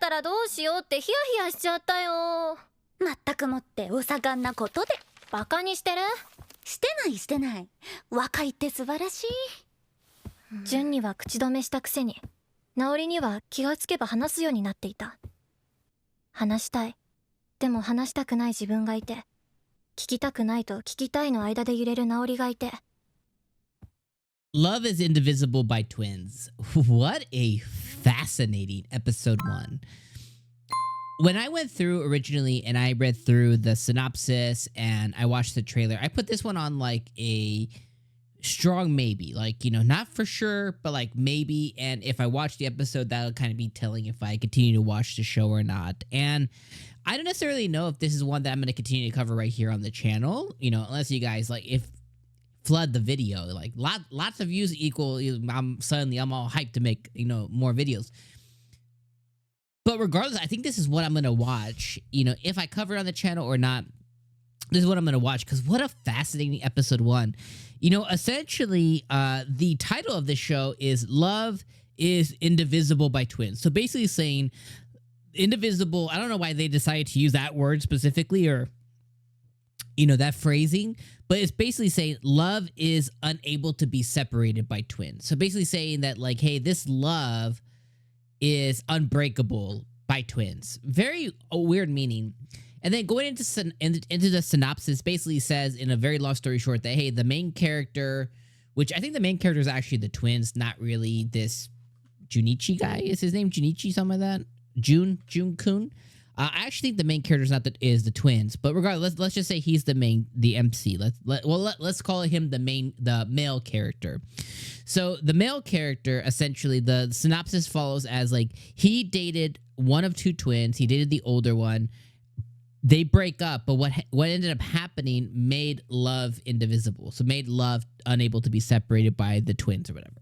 たらどうしようってヒヤヒヤしちゃったよ。まったくもってお盛んなことで。バカにしてる？してない。若いって素晴らしい。純には口止めしたくせに、直りには気がつけば話すようになっていた。話したい。でも話したくない自分がいて、聞きたくないと聞きたいの間で揺れる直りがいて。Love is Indivisible by Twins. What a fascinating episode 1. When I went through originally and I read through the synopsis and I watched the trailer, I put this one on like a strong maybe. Like, you know, not for sure, but like maybe. And if I watch the episode, that'll kind of be telling if I continue to watch the show or not. And I don't necessarily know if this is one that I'm going to continue to cover right here on the channel, you know, unless you guys like, if flood the video, like lots of views equal, I'm all hyped to make, you know, more videos. But regardless, I think this is what I'm going to watch, you know, if I cover it on the channel or not. This is what I'm going to watch, because what a fascinating episode 1. You know, essentially, the title of this show is Love is Indivisible by Twins. So basically saying indivisible, I don't know why they decided to use that word specifically, or, you know, that phrasing, but it's basically saying love is unable to be separated by twins. So basically saying that, like, hey, this love is unbreakable by twins. Very weird meaning. And then going into the synopsis, basically says in a very long story short that, hey, the main character, which I think the main character is actually the twins, not really this Junichi guy. Is his name Junichi, something like that? Jun-kun. I actually think the main character is the twins, but regardless, let's just say he's the MC. Let's call him the male character. So the male character, essentially, the synopsis follows as like he dated one of 2 twins. He dated the older one. They break up, but what ended up happening made love indivisible. So made love unable to be separated by the twins or whatever.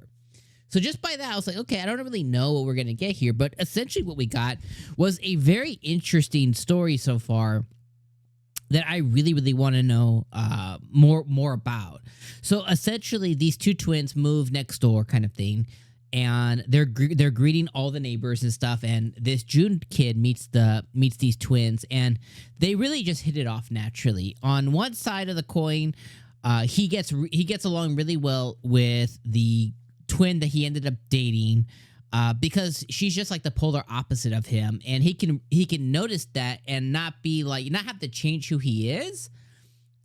So just by that, I was like, okay, I don't really know what we're going to get here. But essentially what we got was a very interesting story so far that I really, really want to know more about. So essentially, these 2 twins move next door kind of thing. And they're greeting all the neighbors and stuff. And this June kid meets these twins. And they really just hit it off naturally. On one side of the coin, he gets along really well with the twin that he ended up dating, because she's just like the polar opposite of him, and he can notice that and not have to change who he is,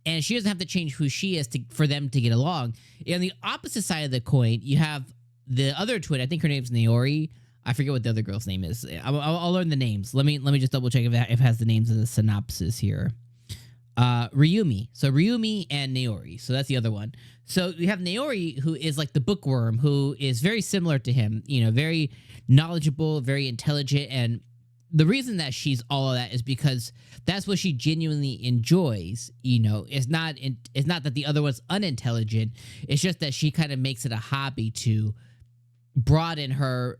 and she doesn't have to change who she is for them to get along. On the opposite side of the coin, you have the other twin. I think her name's Naori. I forget what the other girl's name is. I'll learn the names. Let me just double check if it has the names in the synopsis here. Ryumi. So Ryumi and Naori. So that's the other one. So we have Naori, who is like the bookworm, who is very similar to him, you know, very knowledgeable, very intelligent. And the reason that she's all of that is because that's what she genuinely enjoys. You know, it's not that the other one's unintelligent. It's just that she kind of makes it a hobby to broaden her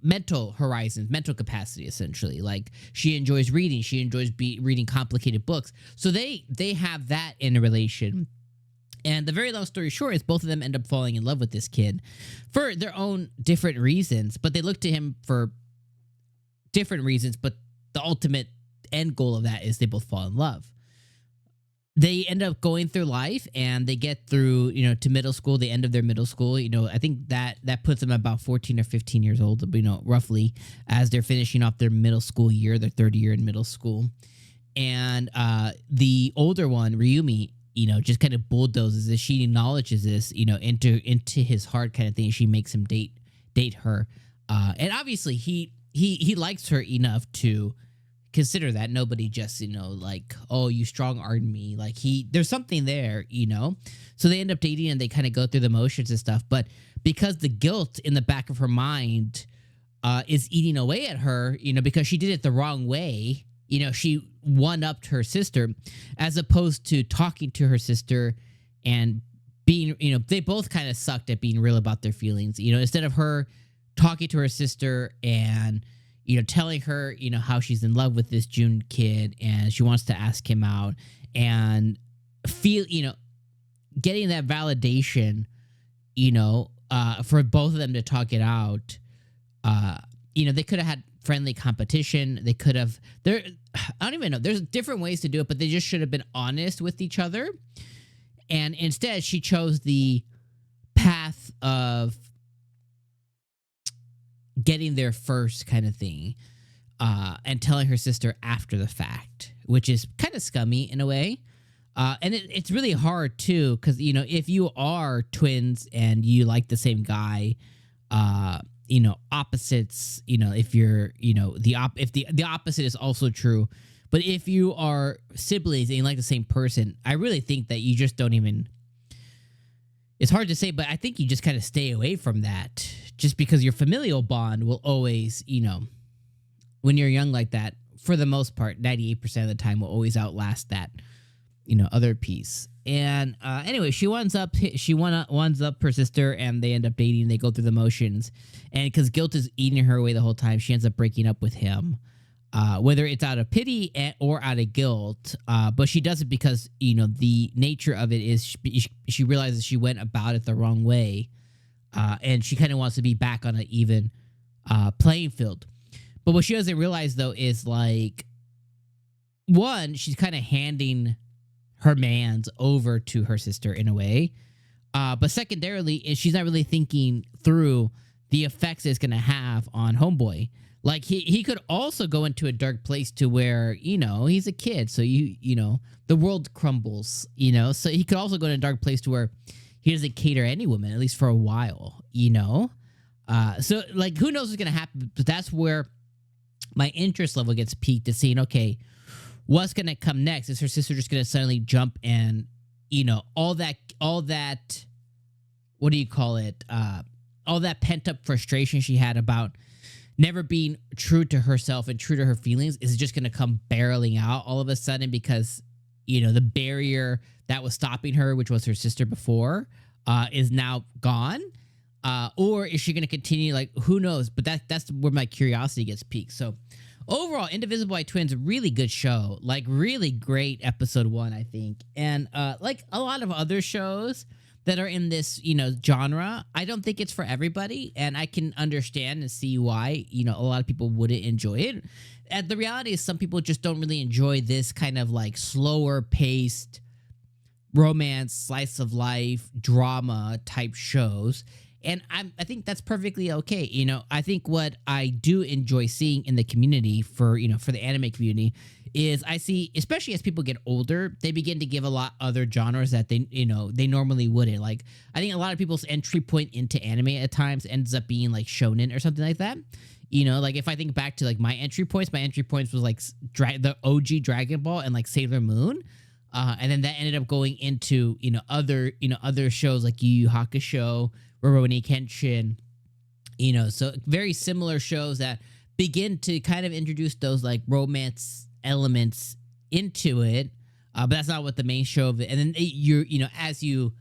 mental horizons, mental capacity, essentially. Like, she enjoys reading. She enjoys reading complicated books. So they have that in a relation. And the very long story short is both of them end up falling in love with this kid for their own different reasons, but they look to him for different reasons. But the ultimate end goal of that is they both fall in love. They end up going through life, and they get through, you know, to middle school, the end of their middle school. You know, I think that puts them about 14 or 15 years old, you know, roughly, as they're finishing off their middle school year, their third year in middle school. And the older one, Ryumi, you know, just kind of bulldozes this. She acknowledges this, you know, into his heart kind of thing. She makes him date her. And obviously he likes her enough to consider that. Nobody just, you know, like, oh, you strong-armed me. Like, there's something there, you know? So they end up dating, and they kind of go through the motions and stuff. But because the guilt in the back of her mind is eating away at her, you know, because she did it the wrong way, you know, she one-upped her sister, as opposed to talking to her sister and being, you know, they both kind of sucked at being real about their feelings. You know, instead of her talking to her sister and, you know, telling her, you know, how she's in love with this June kid and she wants to ask him out, and feel, you know, getting that validation, you know, for both of them to talk it out, they could have had friendly competition. They could have I don't even know. There's different ways to do it, but they just should have been honest with each other. And instead, she chose the path of getting there first kind of thing, and telling her sister after the fact, which is kind of scummy in a way. And it's really hard too, because if you are twins and you like the same guy, opposites, if you're, if the opposite is also true, but if you are siblings and you like the same person, I really think that you just don't even. It's hard to say, but I think you just kind of stay away from that, just because your familial bond will always, when you're young like that, for the most part, 98% of the time will always outlast that, other piece. And anyway, she ones up her sister, and they end up dating. They go through the motions, and because guilt is eating her away the whole time, she ends up breaking up with him, whether it's out of pity or out of guilt. But she does it because the nature of it is she realizes she went about it the wrong way, and she kind of wants to be back on an even playing field. But what she doesn't realize though is like, one, she's kind of handing her mans over to her sister in a way. But secondarily, is she's not really thinking through the effects it's going to have on homeboy. Like he could also go into a dark place to where, he's a kid. So the world crumbles, so he could also go in a dark place to where he doesn't cater any woman, at least for a while, so like, who knows what's going to happen, but that's where my interest level gets peaked to seeing, okay, what's going to come next? Is her sister just going to suddenly jump and, all that, what do you call it? All that pent up frustration she had about never being true to herself and true to her feelings is just going to come barreling out all of a sudden because, the barrier that was stopping her, which was her sister before, is now gone. Or is she going to continue? Like, who knows? But that's where my curiosity gets piqued. So overall, Indivisible by Twins, really good show. Like, really great episode 1, I think. And like a lot of other shows that are in this, genre, I don't think it's for everybody. And I can understand and see why, a lot of people wouldn't enjoy it. And the reality is some people just don't really enjoy this kind of like slower paced romance, slice of life, drama type shows. And I think that's perfectly okay. I think what I do enjoy seeing in the community for the anime community is I see, especially as people get older, they begin to give a lot other genres that they normally wouldn't. Like, I think a lot of people's entry point into anime at times ends up being like shonen or something like that. Like if I think back to like my entry points was like the OG Dragon Ball and like Sailor Moon. And then that ended up going into, other shows like Yu Yu Hakusho, Rurouni Kenshin, so very similar shows that begin to kind of introduce those like romance elements into it. But that's not what the main show of it. And then as you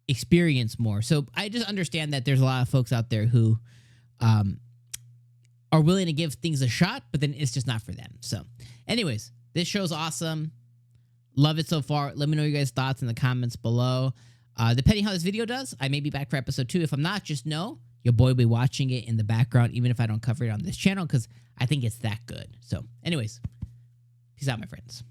experience more. So I just understand that there's a lot of folks out there who, are willing to give things a shot, but then it's just not for them. So anyways, this show's awesome. Love it so far. Let me know your guys' thoughts in the comments below. Depending how this video does, I may be back for episode 2. If I'm not, just know your boy will be watching it in the background, even if I don't cover it on this channel, because I think it's that good. So anyways, peace out, my friends.